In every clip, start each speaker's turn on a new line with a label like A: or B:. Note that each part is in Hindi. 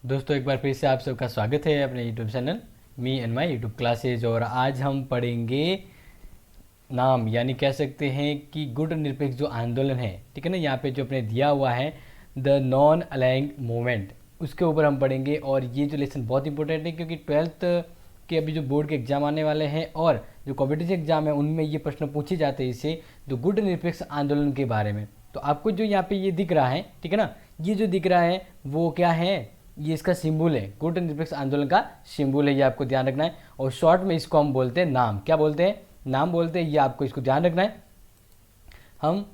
A: दोस्तों एक बार फिर से आप सबका स्वागत है अपने YouTube channel me and my YouTube classes. और आज हम पढ़ेंगे नाम, यानी कह सकते हैं कि गुट निरपेक्ष जो आंदोलन है, ठीक है ना, यहाँ पे जो अपने दिया हुआ है द नॉन अलाइंग मूवमेंट, उसके ऊपर हम पढ़ेंगे। और ये जो लेसन बहुत इंपॉर्टेंट है क्योंकि ट्वेल्थ के अभी जो बोर्ड के एग्जाम आने वाले हैं और जो कॉम्पिटिटिव एग्जाम है उनमें ये प्रश्न पूछे जाते हैं इससे जो गुट निरपेक्ष आंदोलन के बारे में। तो आपको जो यहाँ पे ये दिख रहा है, ठीक है ना, ये जो दिख रहा है वो क्या है, ये इसका सिंबल है, गुट निरपेक्ष आंदोलन का सिंबल है, ये आपको ध्यान रखना है। और शॉर्ट में इसको हम बोलते हैं नाम, क्या बोलते हैं, नाम बोलते हैं, ये आपको इसको ध्यान रखना है। हम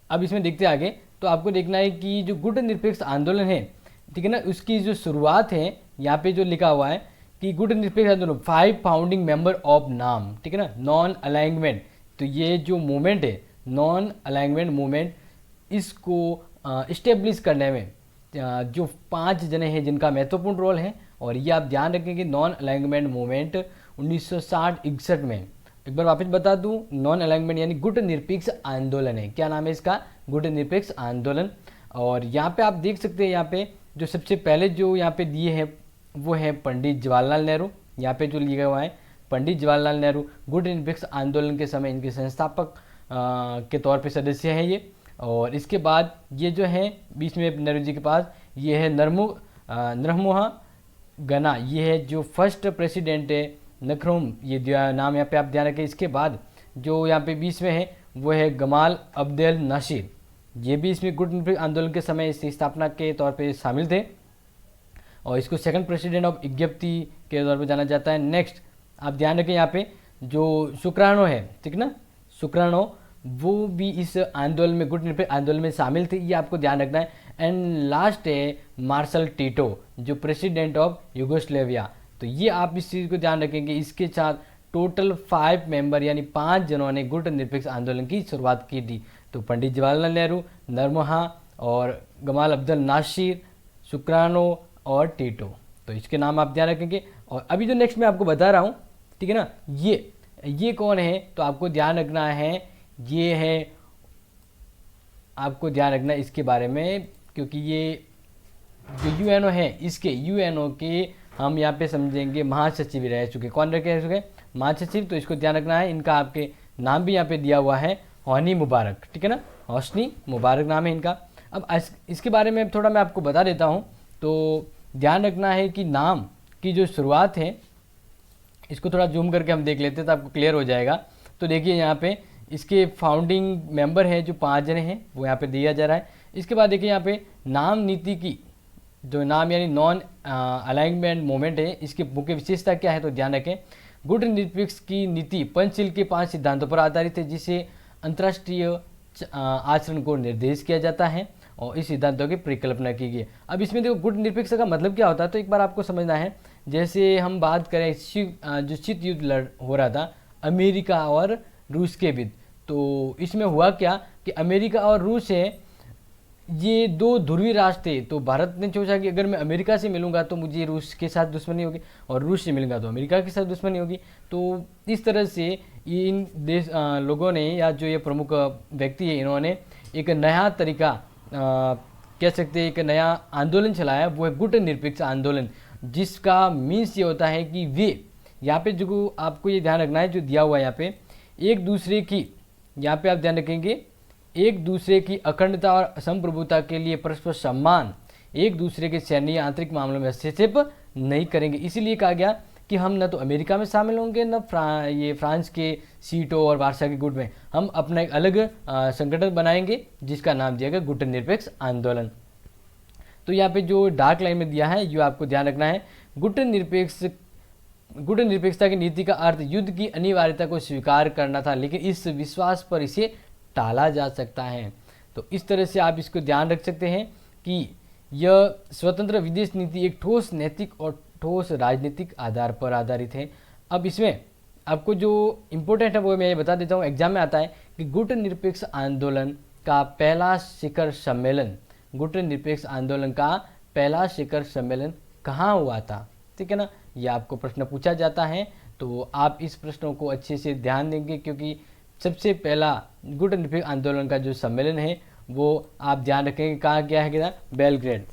A: अब इसमें देखते हैं आगे, तो आपको देखना है कि जो गुट निरपेक्ष आंदोलन है, ठीक है ना, उसकी जो शुरुआत है यहाँ पे जो लिखा हुआ है कि गुट निरपेक्ष आंदोलन 5 फाउंडिंग मेंबर ऑफ नाम, ठीक है ना, नॉन अलाइनमेंट। तो ये जो मूवमेंट है नॉन अलाइनमेंट मूवमेंट, इसको इस्टेब्लिश करने में जो 5 जने हैं जिनका महत्वपूर्ण रोल है। और ये आप ध्यान रखें कि नॉन अलाइनमेंट मूवमेंट 1960-61 में, एक बार वापस बता दूं, नॉन अलाइनमेंट यानी गुट निरपेक्ष आंदोलन है। क्या नाम है इसका, गुट निरपेक्ष आंदोलन। और यहाँ पे आप देख सकते हैं, यहाँ पे जो सबसे पहले जो यहाँ पे दिए हैं वो है पंडित जवाहरलाल नेहरू। यहाँ पे जो लिखा हुआ है पंडित जवाहरलाल नेहरू गुट निरपेक्ष आंदोलन के समय इनके संस्थापक के तौर पे सदस्य हैं ये। और इसके बाद ये जो है बीच में नेहरू जी के पास ये है नरमुहा गना, ये है जो फर्स्ट प्रेसिडेंट है नखरूम, ये नाम यहाँ पे आप ध्यान रखें। इसके बाद जो यहाँ पे बीच में है वो है गमाल अब्देल नासिर, ये भी इसमें गुट निरपेक्ष आंदोलन के समय इसकी स्थापना के तौर पे शामिल थे और इसको सेकंड प्रेसिडेंट ऑफ इजिप्टी के तौर पे जाना जाता है। नेक्स्ट आप ध्यान रखें यहाँ पे जो सुकरानो है, ठीक ना, सुकरानो, वो भी इस आंदोलन में गुट निरपेक्ष आंदोलन में शामिल थे, ये आपको ध्यान रखना है। एंड लास्ट है मार्शल टीटो जो प्रेसिडेंट ऑफ यूगोस्लेविया। तो ये आप इस चीज़ को ध्यान रखेंगे, इसके साथ टोटल 5 मेंबर यानी 5 जनों ने गुट निरपेक्ष आंदोलन की शुरुआत की थी। तो पंडित जवाहरलाल नेहरू, नरमहा और गमाल अब्दुल नासिर, सुकरानो और टीटो। तो इसके नाम आप ध्यान रखेंगे। और अभी जो नेक्स्ट मैं आपको बता रहा हूँ, ठीक है ना, ये कौन है, तो आपको ध्यान रखना है, ये है, आपको ध्यान रखना है इसके बारे में, क्योंकि ये जो यूएनओ है, इसके यूएनओ के हम यहाँ पे समझेंगे महासचिव रह चुके। कौन रह चुके, महासचिव। तो इसको ध्यान रखना है, इनका आपके नाम भी यहाँ पे दिया हुआ है होस्नी मुबारक, ठीक है ना, होस्नी मुबारक नाम है इनका। अब इसके बारे में थोड़ा मैं आपको बता देता हूँ। तो ध्यान रखना है कि नाम की जो शुरुआत है, इसको थोड़ा जूम करके हम देख लेते हैं तो आपको क्लियर हो जाएगा। तो देखिए यहाँ पे इसके फाउंडिंग मेंबर हैं जो 5 जने हैं वो यहाँ पे दिया जा रहा है। इसके बाद देखिए यहाँ पे नाम नीति की जो नाम यानी नॉन अलाइनमेंट मूवमेंट है, इसकी मुख्य विशेषता क्या है, तो ध्यान रखें, गुट निरपेक्ष की नीति पंचशील के 5 सिद्धांतों पर आधारित है जिसे अंतर्राष्ट्रीय आचरण को निर्देश किया जाता है और इस सिद्धांतों की परिकल्पना की गई है। अब इसमें देखो गुट निरपेक्ष का मतलब क्या होता है, तो एक बार आपको समझना है। जैसे हम बात करें जो शीत युद्ध हो रहा था अमेरिका और रूस के बीच, तो इसमें हुआ क्या कि अमेरिका और रूस है, ये 2 ध्रुवीय राष्ट्र थे। तो भारत ने सोचा कि अगर मैं अमेरिका से मिलूंगा तो मुझे रूस के साथ दुश्मनी होगी और रूस से मिलूंगा तो अमेरिका के साथ दुश्मनी होगी। तो इस तरह से इन देश लोगों ने, या जो ये प्रमुख व्यक्ति है, इन्होंने एक नया तरीका कह सकते हैं, एक नया आंदोलन चलाया, वो है गुट निरपेक्ष आंदोलन, जिसका मीन्स ये होता है कि वे यहाँ पे जो आपको ये ध्यान रखना है जो दिया हुआ है यहाँ पे, एक दूसरे की, यहाँ पे आप ध्यान रखेंगे, एक दूसरे की अखंडता और संप्रभुता के लिए परस्पर सम्मान, एक दूसरे के सैन्य आंतरिक मामलों में हस्तक्षेप नहीं करेंगे। इसीलिए कहा गया कि हम न तो अमेरिका में शामिल होंगे न ये फ्रांस के सीटो और वार्सा के गुट में, हम अपना एक अलग संगठन बनाएंगे जिसका नाम दिया गया गुट निरपेक्ष आंदोलन। तो यहाँ पे जो डार्क लाइन में दिया है ये आपको ध्यान रखना है। गुट निरपेक्षता की नीति का अर्थ युद्ध की अनिवार्यता को स्वीकार करना था, लेकिन इस विश्वास पर इसे टाला जा सकता है। तो इस तरह से आप इसको ध्यान रख सकते हैं कि यह स्वतंत्र विदेश नीति एक ठोस नैतिक और ठोस राजनीतिक आधार पर आधारित है। अब इसमें आपको जो इम्पोर्टेंट है वो मैं ये बता देता हूँ, एग्जाम में आता है कि गुट निरपेक्ष आंदोलन का पहला शिखर सम्मेलन, गुट निरपेक्ष आंदोलन का पहला शिखर सम्मेलन कहाँ हुआ था, ठीक है ना, ये आपको प्रश्न पूछा जाता है। तो आप इस प्रश्नों को अच्छे से ध्यान देंगे, क्योंकि सबसे पहला गुट निरपेक्ष आंदोलन का जो सम्मेलन है वो आप ध्यान रखेंगे कहाँ गया है, बेलग्रेड।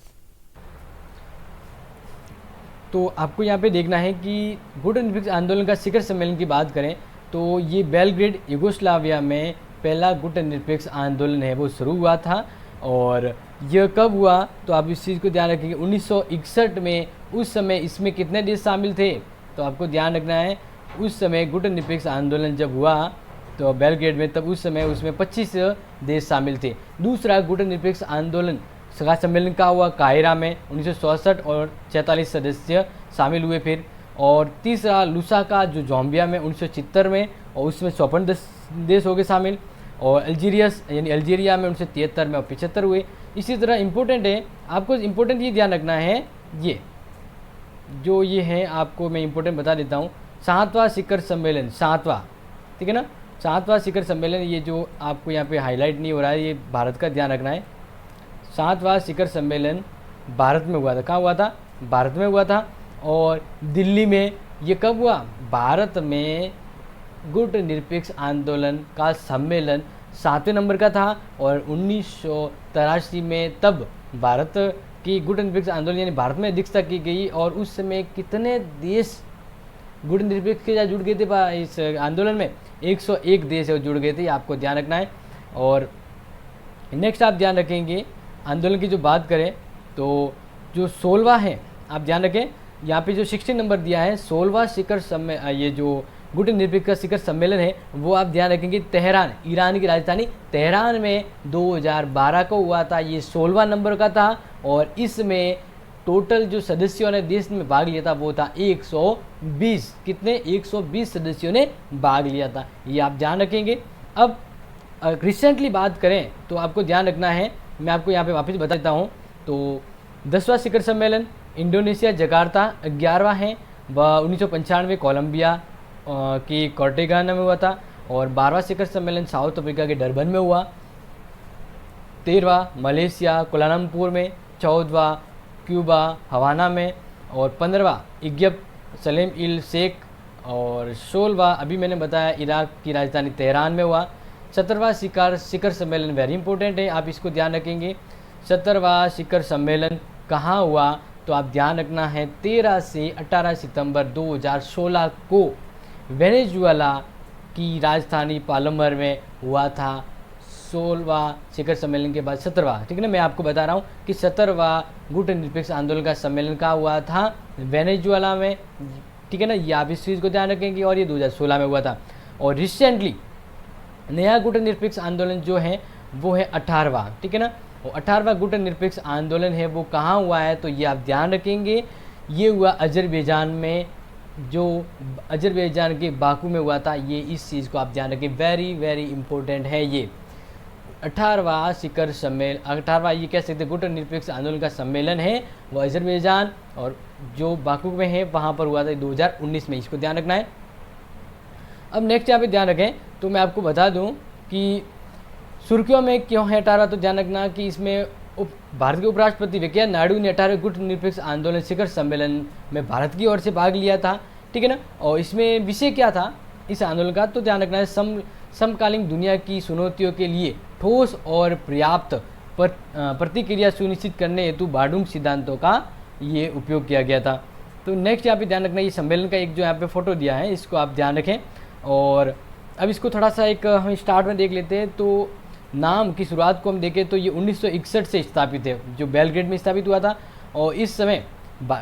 A: तो आपको यहाँ पे देखना है कि गुट निरपेक्ष आंदोलन का शिखर सम्मेलन की बात करें तो ये बेलग्रेड यूगोस्लाविया में पहला गुट निरपेक्ष आंदोलन है वो शुरू हुआ था। और यह कब हुआ तो आप इस चीज़ को ध्यान रखेंगे 1961 में। उस समय इसमें कितने देश शामिल थे तो आपको ध्यान रखना है उस समय गुट निरपेक्ष आंदोलन जब हुआ तो बेलग्रेड में, तब उस समय उसमें 25 देश शामिल थे। दूसरा गुट निरपेक्ष आंदोलन शिखर सम्मेलन का हुआ काहिरा में 1964 और 46 सदस्य शामिल हुए फिर। और तीसरा लुसाका जो जाम्बिया में 1976 में, और उसमें 54 देश हो गए शामिल। और अल्जीरिया में 1973 में और 75 हुए। इसी तरह इम्पोर्टेंट है, आपको इम्पोर्टेंट ये ध्यान रखना है, ये जो ये है आपको मैं इम्पोर्टेंट बता देता हूँ। 7वां शिखर सम्मेलन, 7वां, ठीक है ना, 7वां शिखर सम्मेलन, ये जो आपको यहाँ पे हाईलाइट नहीं हो रहा है ये भारत का ध्यान रखना है। 7वां शिखर सम्मेलन भारत में हुआ था। कहाँ हुआ था? भारत में हुआ था। और दिल्ली में ये कब हुआ? भारत में गुट निरपेक्ष आंदोलन का सम्मेलन 7वें नंबर का था। और 1983 में तब भारत की गुट निरपेक्ष आंदोलन यानी भारत में अध्यक्षता की गई। और उस समय कितने देश गुट निरपेक्ष के साथ जुड़ गए थे इस आंदोलन में? 101 देश जुड़ गए थे, आपको ध्यान रखना है। और नेक्स्ट आप ध्यान रखेंगे आंदोलन की जो बात करें तो जो 16वां है, आप ध्यान रखें यहाँ पे जो 16 नंबर दिया है 16वां शिखर सम्मेलन, ये जो गुट निरपेक्ष का शिखर सम्मेलन है वो आप ध्यान रखेंगे तेहरान, ईरान की राजधानी तेहरान में 2012 को हुआ था। ये 16वां नंबर का था। और इसमें टोटल जो सदस्यों ने देश में भाग लिया था वो था 120। कितने? 120 सदस्यों ने भाग लिया था, ये आप ध्यान रखेंगे। अब रिसेंटली बात करें तो आपको ध्यान रखना है, मैं आपको यहाँ पे वापस बता देता हूँ। तो 10वां शिखर सम्मेलन इंडोनेशिया जकार्ता 11वां है, वह 1995 कोलंबिया की कॉर्टेगाना में हुआ था। और 12वां शिखर सम्मेलन साउथ अफ्रीका के डरबन में हुआ। 13वां मलेशिया कुलालमपुर में, 14वां क्यूबा हवाना में, और 15वां इजिप्ट सलेम इल शेख, और 16वां अभी मैंने बताया इराक की राजधानी तेहरान में हुआ। 17वां शिखर सम्मेलन वेरी इंपॉर्टेंट है, आप इसको ध्यान रखेंगे। 17वां शिखर सम्मेलन कहाँ हुआ तो आप ध्यान रखना है 13 से 18 सितंबर 2016 को वेनेजुएला की राजधानी पालमर में हुआ था। 16वां शिखर सम्मेलन के बाद 17वां, ठीक है ना, मैं आपको बता रहा हूँ कि 17वां गुट निरपेक्ष आंदोलन का सम्मेलन का हुआ था वेनेजुएला में, ठीक है ना, ये आप इस चीज़ को ध्यान रखेंगे। और ये 2016 में हुआ था। और रिसेंटली नया गुट निरपेक्ष आंदोलन जो है वो है 18वां, ठीक है ना। और 18वां गुट निरपेक्ष आंदोलन है वो कहाँ हुआ है तो ये आप ध्यान रखेंगे, ये हुआ अजरबैजान में, जो अजरबैजान के बाकू में हुआ था। ये इस चीज़ को आप ध्यान रखें, वेरी वेरी इंपॉर्टेंट है ये 18वां शिखर सम्मेलन। 18वां ये कह सकते गुट निरपेक्ष आंदोलन का सम्मेलन है वो अजरबैजान और जो बाकू में है वहाँ पर हुआ था 2019 में, इसको ध्यान रखना है। अब नेक्स्ट यहाँ पे ध्यान रखें तो मैं आपको बता दूँ कि सुर्खियों में क्यों है 18, तो ध्यान रखना कि इसमें भारत के उपराष्ट्रपति वेंकैया नायडू ने 18वें गुट निरपेक्ष आंदोलन शिखर सम्मेलन में भारत की ओर से भाग लिया था, ठीक है ना। और इसमें विषय क्या था इस आंदोलन का तो ध्यान रखना है समकालीन दुनिया की चुनौतियों के लिए ठोस और पर्याप्त प्रतिक्रिया सुनिश्चित करने हेतु बांडुंग सिद्धांतों का ये उपयोग किया गया था। तो नेक्स्ट यहाँ पे ध्यान रखना ये सम्मेलन का एक जो यहाँ पे फोटो दिया है इसको आप ध्यान रखें। और अब इसको थोड़ा सा एक हम स्टार्ट में देख लेते हैं। तो नाम की शुरुआत को हम देखें तो ये 1961 से स्थापित है, जो बेलग्रेड में स्थापित हुआ था। और इस समय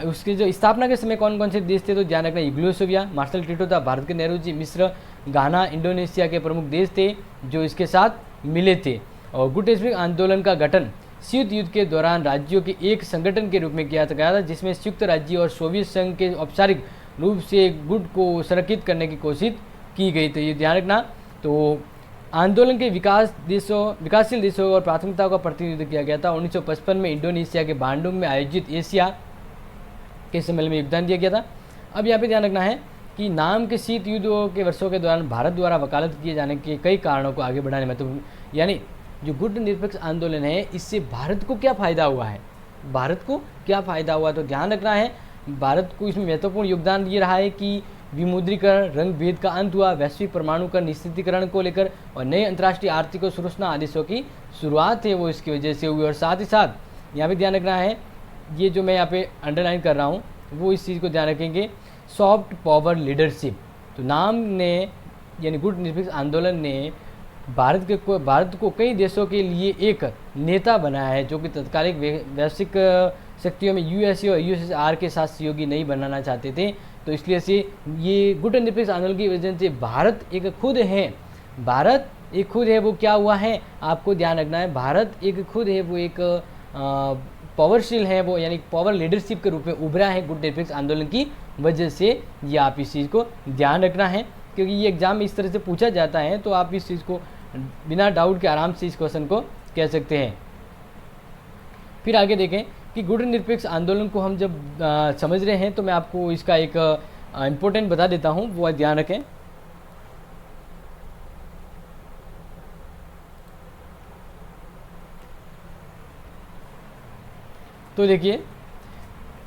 A: उसके जो स्थापना के समय कौन कौन से देश थे तो ध्यान रखना यूगोस्लाविया, मार्शल टिटो था, भारत के नेहरू जी, मिस्र, घाना, इंडोनेशिया के प्रमुख देश थे जो इसके साथ मिले थे। और गुट निरपेक्ष आंदोलन का गठन शीत युद्ध के दौरान राज्यों के एक संगठन के रूप में किया गया था, जिसमें संयुक्त राज्य और सोवियत संघ के औपचारिक रूप से गुट को संरक्षित करने की कोशिश की गई। तो ये ध्यान रखना। तो आंदोलन के विकासशील देशों और प्राथमिकताओं का प्रतिनिधित्व किया गया था। 1955 में इंडोनेशिया के बांडुंग में आयोजित एशिया के सम्मेलन में योगदान दिया गया था। अब यहाँ पे ध्यान रखना है कि नाम के शीत युद्ध के वर्षों के दौरान भारत द्वारा वकालत किए जाने के कई कारणों को आगे बढ़ाने में महत्वपूर्ण, यानी जो गुट निरपेक्ष आंदोलन है इससे भारत को क्या फ़ायदा हुआ है, भारत को क्या फ़ायदा हुआ तो ध्यान रखना है भारत को इसमें महत्वपूर्ण योगदान ये रहा है कि विमुद्रीकरण, रंग भेद का अंत हुआ, वैश्विक परमाणु का निश्चितीकरण को लेकर और नए अंतर्राष्ट्रीय आर्थिक और सुरक्षा आदेशों की शुरुआत है वो इसकी वजह से हुई। और साथ ही साथ यहाँ पे ध्यान रखना है ये जो मैं यहाँ पे अंडरलाइन कर रहा हूँ वो इस चीज़ को ध्यान रखेंगे, सॉफ्ट पावर लीडरशिप। तो नाम ने यानी गुट निरपेक्ष आंदोलन ने भारत को कई देशों के लिए एक नेता बनाया है, जो कि तत्कालिक वैश्विक शक्तियों में यूएसए और यूएसएसआर के साथ सहयोगी नहीं बनाना चाहते थे। तो इसलिए से ये गुट निरपेक्ष आंदोलन की वजह से भारत एक खुद है, वो क्या हुआ है आपको ध्यान रखना है, भारत एक खुद है, वो एक पावरशील है, वो यानी पावर लीडरशिप के रूप में उभरा है गुट निरपेक्ष आंदोलन की वजह से। ये आप इस चीज़ को ध्यान रखना है, क्योंकि ये एग्जाम में इस तरह से पूछा जाता है, तो आप इस चीज़ को बिना डाउट के आराम से इस क्वेश्चन को कह सकते हैं। फिर आगे देखें कि गुट निरपेक्ष आंदोलन को हम जब समझ रहे हैं, तो मैं आपको इसका एक इम्पोर्टेंट बता देता हूँ, वो ध्यान रखें। तो देखिए,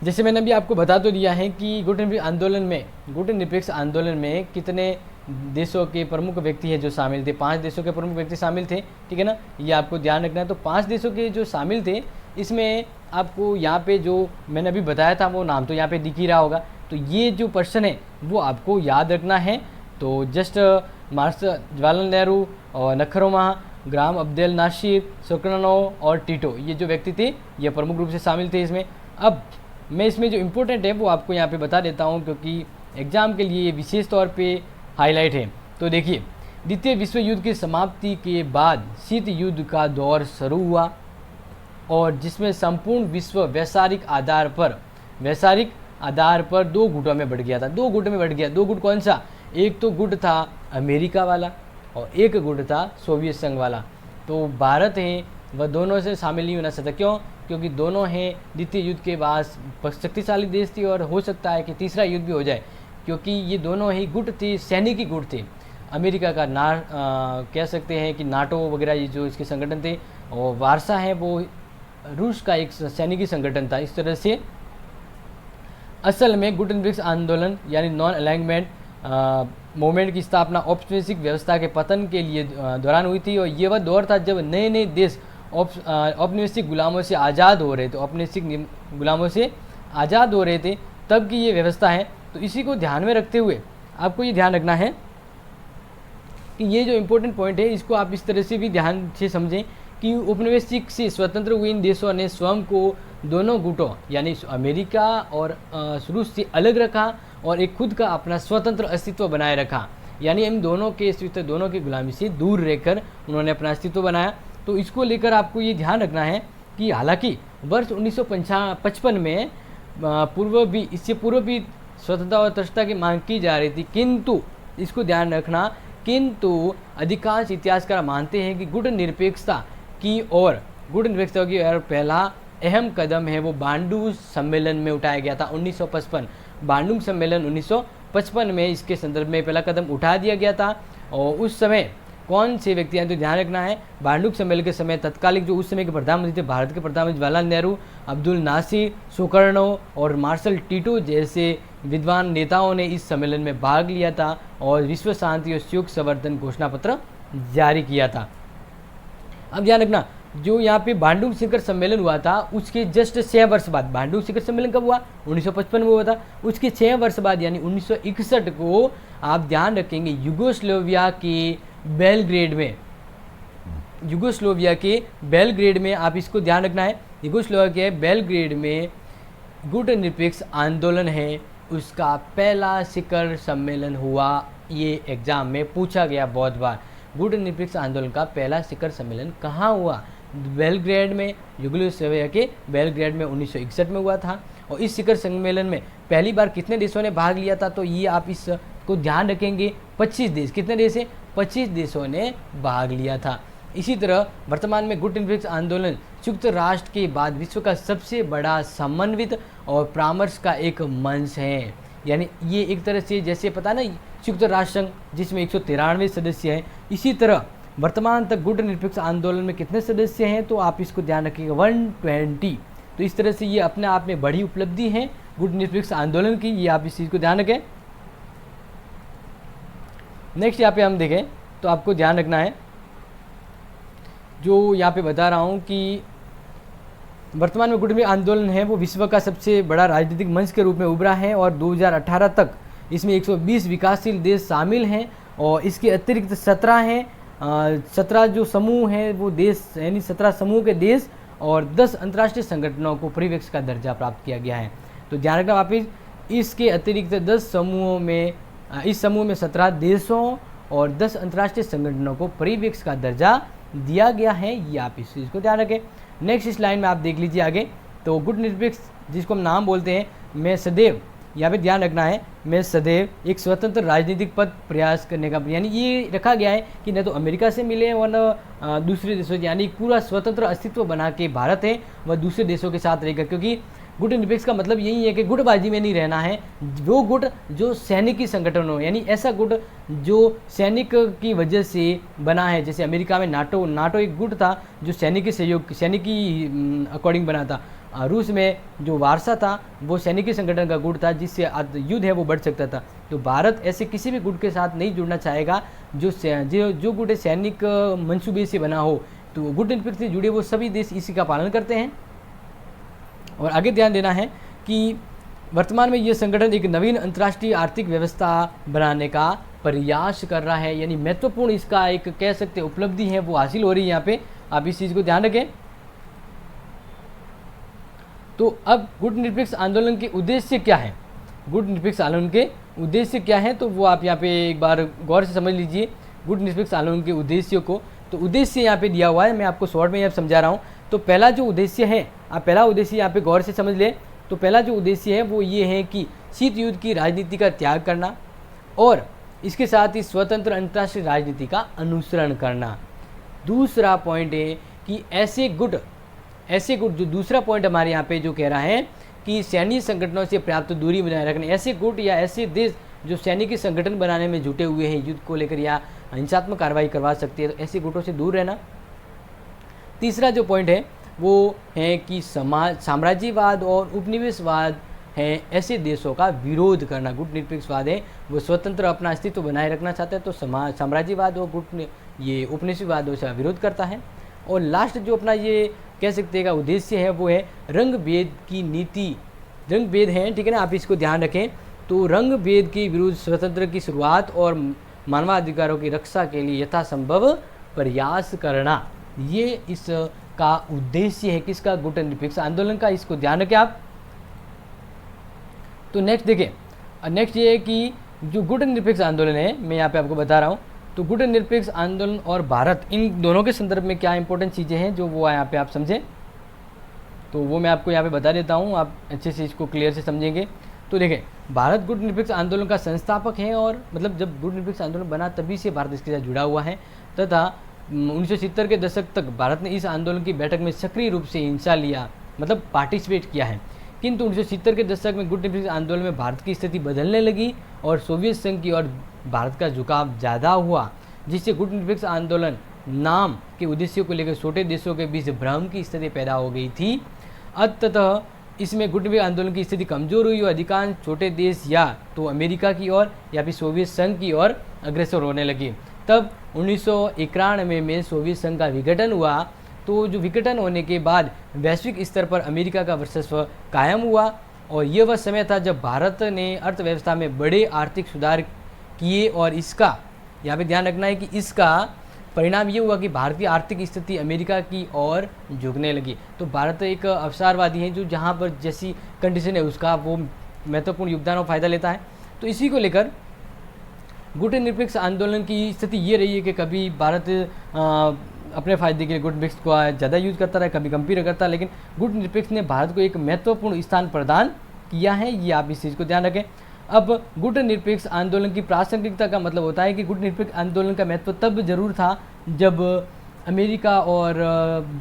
A: जैसे मैंने अभी आपको बता तो दिया है कि गुट निरपेक्ष आंदोलन में कितने देशों के प्रमुख व्यक्ति है जो शामिल थे। 5 देशों के प्रमुख व्यक्ति शामिल थे, ठीक है ना, ये आपको ध्यान रखना है। तो 5 देशों के जो शामिल थे, इसमें आपको यहाँ पे जो मैंने अभी बताया था वो नाम तो यहाँ पे दिख ही रहा होगा। तो ये जो पर्सन है वो आपको याद रखना है। तो जस्ट मार्शल जवाहरलाल नेहरू और नखरुमा, ग्राम अब्देल नासिर, सुकर्णो और टीटो, ये जो व्यक्ति थे ये प्रमुख रूप से शामिल थे इसमें। अब मैं इसमें जो इम्पोर्टेंट है वो आपको यहाँ पे बता देता हूँ, क्योंकि एग्ज़ाम के लिए ये विशेष तौर पे हाईलाइट है। तो देखिए, द्वितीय विश्व युद्ध की समाप्ति के बाद शीत युद्ध का दौर शुरू हुआ, और जिसमें संपूर्ण विश्व वैश्विक आधार पर 2 गुटों में बढ़ गया था। 2 गुट में बढ़ गया। 2 गुट कौन सा? एक तो गुट था अमेरिका वाला और एक गुट था सोवियत संघ वाला। तो भारत है वह दोनों से शामिल नहीं होना चाहता। क्यों? क्योंकि दोनों हैं द्वितीय युद्ध के बाद शक्तिशाली देश थी, और हो सकता है कि तीसरा युद्ध भी हो जाए, क्योंकि ये दोनों ही गुट थे, सैनिकी गुट थे। अमेरिका का कह सकते हैं कि नाटो वगैरह ये जो इसके संगठन थे, और वारसा है वो रूस का एक सैनिकी संगठन था। इस तरह से असल में गुट निरपेक्ष आंदोलन यानी नॉन अलाइनमेंट मूवमेंट की स्थापना औपनिवेशिक व्यवस्था के पतन के लिए दौरान हुई थी, और ये वह दौर था जब नए नए देश औपनिवेशिक गुलामों से आज़ाद हो रहे थे, औपनिवेशिक गुलामों से आज़ाद हो रहे थे, तब की ये व्यवस्था है। तो इसी को ध्यान में रखते हुए आपको ये ध्यान रखना है कि ये जो इम्पोर्टेंट पॉइंट है, इसको आप इस तरह से भी ध्यान से समझें कि उपनिवेशिक से स्वतंत्र हुए इन देशों ने स्वयं को दोनों गुटों यानी अमेरिका और रूस से अलग रखा, और एक खुद का अपना स्वतंत्र अस्तित्व बनाए रखा। यानी इन दोनों के अस्तित्व, दोनों की गुलामी से दूर रहकर उन्होंने अपना अस्तित्व बनाया। तो इसको लेकर आपको ये ध्यान रखना है कि हालांकि वर्ष 1955 में इससे पूर्व भी स्वतंत्रता और तटस्थता की मांग की जा रही थी, किंतु इसको ध्यान रखना, किंतु अधिकांश इतिहासकार मानते हैं कि गुट निरपेक्षता की ओर पहला अहम कदम है वो बांडू सम्मेलन में उठाया गया था 1955। बांडू सम्मेलन 1955 में इसके संदर्भ में पहला कदम उठा दिया गया था। और उस समय कौन से व्यक्ति हैं तो ध्यान रखना है, बांडू सम्मेलन के समय तत्कालिक जो उस समय के प्रधानमंत्री थे, भारत के प्रधानमंत्री जवाहरलाल नेहरू, अब्दुल नासिर, सुकर्णो और मार्शल टीटो जैसे विद्वान नेताओं ने इस सम्मेलन में भाग लिया था और विश्व शांति और सुख संवर्धन घोषणा पत्र जारी किया था। अब ध्यान रखना, जो यहाँ पे बांडू शिखर सम्मेलन हुआ था उसके जस्ट 6 वर्ष बाद, बांडू शिखर सम्मेलन कब हुआ? 1955 में हुआ था। उसके 6 वर्ष बाद यानी 1961 को आप ध्यान रखेंगे युगोस्लोविया के बेलग्रेड में आप इसको ध्यान रखना है, युगोस्लोविया के बेलग्रेड में गुट निरपेक्ष आंदोलन है उसका पहला शिखर सम्मेलन हुआ। ये एग्जाम में पूछा गया बहुत बार, गुट निरपेक्ष आंदोलन का पहला शिखर सम्मेलन कहाँ हुआ? बेलग्रेड में, युगोस्लाविया के बेलग्रेड में 1961 में हुआ था। और इस शिखर सम्मेलन में पहली बार कितने देशों ने भाग लिया था? तो ये आप इसको ध्यान रखेंगे, 25 देश। कितने देश है? 25 देशों ने भाग लिया था। इसी तरह वर्तमान में गुट निरपेक्ष आंदोलन संयुक्त राष्ट्र के बाद विश्व का सबसे बड़ा समन्वित और परामर्श का एक मंच है। यानी ये एक तरह से जैसे पता ना संयुक्त राष्ट्र संघ जिसमें 193 सदस्य हैं, इसी तरह वर्तमान तक गुट निरपेक्ष आंदोलन में कितने सदस्य हैं तो आप इसको ध्यान रखिएगा 120। तो इस तरह से ये अपने आप में बड़ी उपलब्धि है गुट निरपेक्ष आंदोलन की, ये आप इस चीज़ को ध्यान रखें। नेक्स्ट यहाँ पे हम देखें तो आपको ध्यान रखना है, जो यहाँ पे बता रहा हूँ कि वर्तमान में गुट निरपेक्ष आंदोलन है वो विश्व का सबसे बड़ा राजनीतिक मंच के रूप में उभरा है और 2018 तक इसमें 120 विकासशील देश शामिल हैं और इसके अतिरिक्त 17 हैं 17 जो समूह हैं वो देश यानी 17 समूह के देश और 10 अंतर्राष्ट्रीय संगठनों को परिवेश का दर्जा प्राप्त किया गया है। तो ध्यान रखना वापिस, इसके अतिरिक्त 10 समूहों में इस समूह में 17 देशों और 10 अंतर्राष्ट्रीय संगठनों को परिवेश का दर्जा दिया गया है। ये आप इस चीज़ को ध्यान रखें। नेक्स्ट इस लाइन में आप देख लीजिए आगे, तो गुट निरपेक्ष जिसको हम नाम बोलते हैं, मैं सदैव, यहाँ पे ध्यान रखना है, मैं सदैव एक स्वतंत्र राजनीतिक पद प्रयास करने का, यानी ये रखा गया है कि न तो अमेरिका से मिले और न दूसरे देशों, यानी पूरा स्वतंत्र अस्तित्व बना के भारत है वह दूसरे देशों के साथ रहेगा। क्योंकि गुट निरपेक्ष का मतलब यही है कि गुटबाजी में नहीं रहना है। वो गुट जो सैनिकी संगठन हो, यानी ऐसा गुट जो सैनिक की वजह से बना है, जैसे अमेरिका में नाटो एक गुट था जो सैनिकी सहयोग, सैनिकी अकॉर्डिंग बना था। रूस में जो वारसा था वो सैनिकी संगठन का गुट था जिससे युद्ध है वो बढ़ सकता था। तो भारत ऐसे किसी भी गुट के साथ नहीं जुड़ना चाहेगा जो गुट सैनिक मंसूबे से बना हो। तो गुट निरपेक्ष से जुड़े वो सभी देश इसी का पालन करते हैं। और आगे ध्यान देना है कि वर्तमान में ये संगठन एक नवीन अंतर्राष्ट्रीय आर्थिक व्यवस्था बनाने का प्रयास कर रहा है, यानी महत्वपूर्ण इसका एक कह सकते उपलब्धि है वो हासिल हो रही है। यहाँ पे आप इस चीज़ को ध्यान रखें। तो अब गुट निरपेक्ष आंदोलन के उद्देश्य क्या है, गुट निरपेक्ष आंदोलन के उद्देश्य क्या है, तो वो आप यहाँ पे एक बार गौर से समझ लीजिए गुट निरपेक्ष आंदोलन के उद्देश्यों को। तो उद्देश्य यहाँ पे दिया हुआ है, मैं आपको शॉर्ट में यहाँ समझा रहा हूँ। तो पहला जो उद्देश्य है, आप पहला उद्देश्य यहाँ पे गौर से समझ ले। तो पहला जो उद्देश्य है वो ये है कि शीत युद्ध की राजनीति का त्याग करना और इसके साथ ही स्वतंत्र अंतर्राष्ट्रीय राजनीति का अनुसरण करना। दूसरा पॉइंट है कि ऐसे गुट जो दूसरा पॉइंट हमारे यहाँ पे जो कह रहा है कि सैन्य संगठनों से पर्याप्त दूरी बनाए रखने, ऐसे गुट या ऐसे देश जो सैनिक संगठन बनाने में जुटे हुए हैं युद्ध को लेकर या हिंसात्मक कार्रवाई करवा सकते हैं, तो ऐसे गुटों से दूर रहना। तीसरा जो पॉइंट है वो है कि साम्राज्यवाद और उपनिवेशवाद है ऐसे देशों का विरोध करना। गुट निरपेक्षवाद है वो स्वतंत्र अपना अस्तित्व बनाए रखना चाहता है, तो साम्राज्यवाद और ये उपनिवेशवाद का विरोध करता है। और लास्ट जो अपना ये कह सकते हैं का उद्देश्य है वो है रंग भेद की नीति। रंग भेद है, ठीक है ना, आप इसको ध्यान रखें। तो रंग भेद के विरुद्ध स्वतंत्र की शुरुआत और मानवाधिकारों की रक्षा के लिए यथासंभव प्रयास करना, ये इसका उद्देश्य है किसका, गुट निरपेक्ष आंदोलन का। इसको ध्यान रखें आप। तो नेक्स्ट देखें, नेक्स्ट ये है कि जो गुट निरपेक्ष आंदोलन है, मैं यहाँ पे आपको बता रहा हूँ। तो गुट निरपेक्ष आंदोलन और भारत, इन दोनों के संदर्भ में क्या इंपॉर्टेंट चीज़ें हैं जो वो यहाँ पे आप समझें, तो वो मैं आपको यहाँ पे बता देता हूँ, आप अच्छे से इसको क्लियर से समझेंगे। तो देखें, भारत गुट निरपेक्ष आंदोलन का संस्थापक है और मतलब जब गुट निरपेक्ष आंदोलन बना तभी से भारत इसके साथ जुड़ा हुआ है तथा 1970 के दशक तक भारत ने इस आंदोलन की बैठक में सक्रिय रूप से हिस्सा लिया, मतलब पार्टिसिपेट किया है। किंतु 1970 के दशक में गुट निरपेक्ष आंदोलन में भारत की स्थिति बदलने लगी और सोवियत संघ की ओर भारत का झुकाव ज़्यादा हुआ, जिससे गुट निरपेक्ष आंदोलन नाम के उद्देश्यों को लेकर छोटे देशों के बीच भ्रम की स्थिति पैदा हो गई थी। अंततः इसमें गुट निरपेक्ष आंदोलन की स्थिति कमजोर हुई और अधिकांश छोटे देश या तो अमेरिका की ओर या फिर सोवियत संघ की ओर अग्रसर होने लगे। तब 1991 में सोवियत संघ का विघटन हुआ। तो जो विघटन होने के बाद वैश्विक स्तर पर अमेरिका का वर्चस्व कायम हुआ और ये वह समय था जब भारत ने अर्थव्यवस्था में बड़े आर्थिक सुधार किए और इसका यहाँ पे ध्यान रखना है कि इसका परिणाम ये हुआ कि भारत की आर्थिक स्थिति अमेरिका की ओर झुकने लगी। तो भारत एक अवसरवादी है जो जहाँ पर जैसी कंडीशन है उसका वो महत्वपूर्ण योगदान और फायदा लेता है। तो इसी को लेकर गुट निरपेक्ष आंदोलन की स्थिति ये रही है कि कभी भारत अपने फायदे के लिए गुट निरपेक्ष को ज़्यादा यूज करता रहा, कभी कम भी करता, लेकिन गुट निरपेक्ष ने भारत को एक महत्वपूर्ण स्थान प्रदान किया है। ये आप इस चीज़ को ध्यान रखें। अब गुट निरपेक्ष आंदोलन की प्रासंगिकता का मतलब होता है कि गुट निरपेक्ष आंदोलन का महत्व तब जरूर था जब अमेरिका और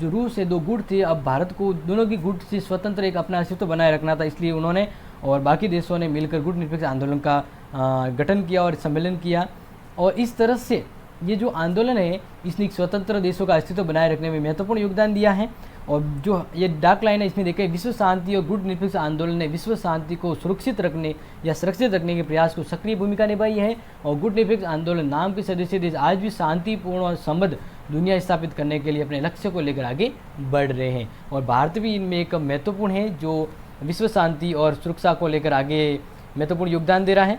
A: जो रूस है, दो गुट थे। अब भारत को दोनों की गुट से स्वतंत्र एक अपना अस्तित्व बनाए रखना था, इसलिए उन्होंने और बाकी देशों ने मिलकर गुट निरपेक्ष आंदोलन का गठन किया और सम्मेलन किया। और इस तरह से ये जो आंदोलन है इसने स्वतंत्र देशों का अस्तित्व बनाए रखने में महत्वपूर्ण योगदान दिया है। और जो ये डार्क लाइन है इसमें देखें, विश्व शांति और गुट निरपेक्ष आंदोलन ने विश्व शांति को सुरक्षित रखने या सुरक्षित रखने के प्रयास को सक्रिय भूमिका निभाई है। और गुट निरपेक्ष आंदोलन नाम के सदस्य देश आज भी शांतिपूर्ण और समृद्ध दुनिया स्थापित करने के लिए अपने लक्ष्य को लेकर आगे बढ़ रहे हैं। और भारत भी इनमें एक महत्वपूर्ण है जो विश्व शांति और सुरक्षा को लेकर आगे महत्वपूर्ण योगदान दे रहा है।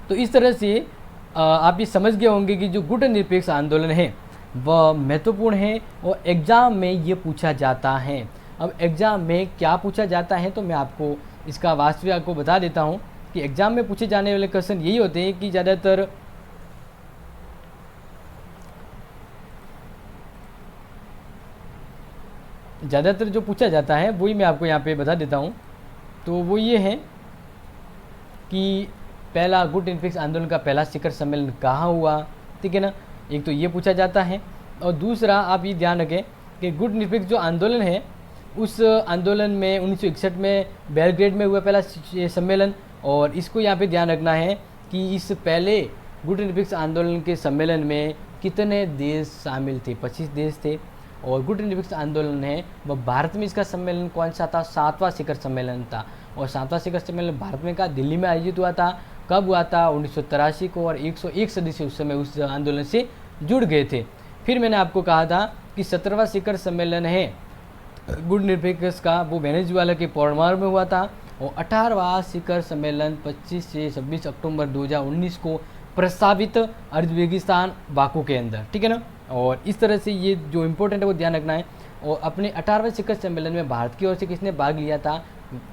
A: तो इस तरह से आप ये समझ गए होंगे कि जो गुट निरपेक्ष आंदोलन है वह महत्वपूर्ण है और एग्ज़ाम में ये पूछा जाता है। अब एग्ज़ाम में क्या पूछा जाता है तो मैं आपको इसका वास्तविक आपको बता देता हूँ कि एग्ज़ाम में पूछे जाने वाले क्वेश्चन यही होते हैं कि ज़्यादातर जो पूछा जाता है वही मैं आपको यहाँ पे बता देता हूँ। तो वो ये है कि पहला गुट निरपेक्ष आंदोलन का पहला शिखर सम्मेलन कहाँ हुआ, ठीक है ना, एक तो ये पूछा जाता है। और दूसरा आप ये ध्यान रखें कि गुट निरपेक्ष जो आंदोलन है उस आंदोलन में 1961 में बेलग्रेड में हुआ पहला सम्मेलन। और इसको यहाँ पे ध्यान रखना है कि इस पहले गुट निरपेक्ष आंदोलन के सम्मेलन में कितने देश शामिल थे, 25 देश थे। और गुट निरपेक्ष आंदोलन है वह भारत में इसका सम्मेलन कौन सा था, 7वां शिखर सम्मेलन था। और 7वां शिखर सम्मेलन भारत में कहा, दिल्ली में आयोजित हुआ था। कब हुआ था, 1983 को। और 101 सदस्य उस समय उस आंदोलन से जुड़ गए थे। फिर मैंने आपको कहा था कि 17वां शिखर सम्मेलन है गुट निरपेक्ष का, वो वेनेजुएला के पोर्टमार में हुआ था। और 18वां शिखर सम्मेलन 25 से 26 अक्टूबर 2019 को प्रस्तावित उज्बेकिस्तान बाकू के अंदर, ठीक है ना। और इस तरह से ये जो इम्पोर्टेंट है वो ध्यान रखना है। और अपने 18वें शिखर सम्मेलन में भारत की ओर से किसने भाग लिया था,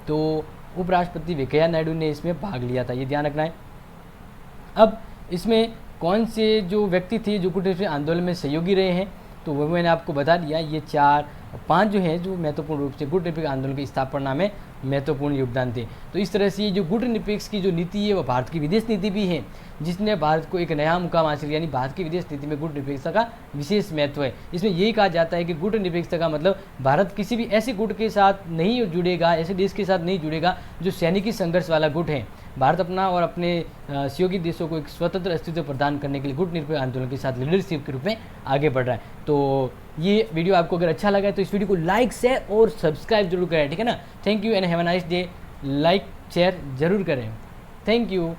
A: तो उपराष्ट्रपति वेंकैया नायडू ने इसमें भाग लिया था, ये ध्यान रखना है। अब इसमें कौन से जो व्यक्ति थे जो गुट निरपेक्ष आंदोलन में सहयोगी रहे हैं, तो वो मैंने आपको बता दिया। ये 4-5 जो हैं जो महत्वपूर्ण रूप से गुट निरपेक्ष आंदोलन की स्थापना में महत्वपूर्ण योगदान थे। तो इस तरह से ये जो गुट निरपेक्ष की जो नीति है वो भारत की विदेश नीति भी है, जिसने भारत को एक नया मुकाम हासिल, यानी भारत की विदेश नीति में गुट निरपेक्षता का विशेष महत्व है। इसमें यही कहा जाता है कि गुट निरपेक्षता का मतलब भारत किसी भी ऐसे गुट के साथ नहीं जुड़ेगा, ऐसे देश के साथ नहीं जुड़ेगा जो सैनिकी संघर्ष वाला गुट है। भारत अपना और अपने सहयोगी देशों को एक स्वतंत्र अस्तित्व प्रदान करने के लिए गुट निरपेक्ष आंदोलन के साथ लीडरशिप के रूप में आगे बढ़ रहा है। तो ये वीडियो आपको अगर अच्छा लगा है तो इस वीडियो को लाइक, शेयर और सब्सक्राइब जरूर करें, ठीक है ना। Thank you and have a nice day. Like share जरूर करें। Thank you.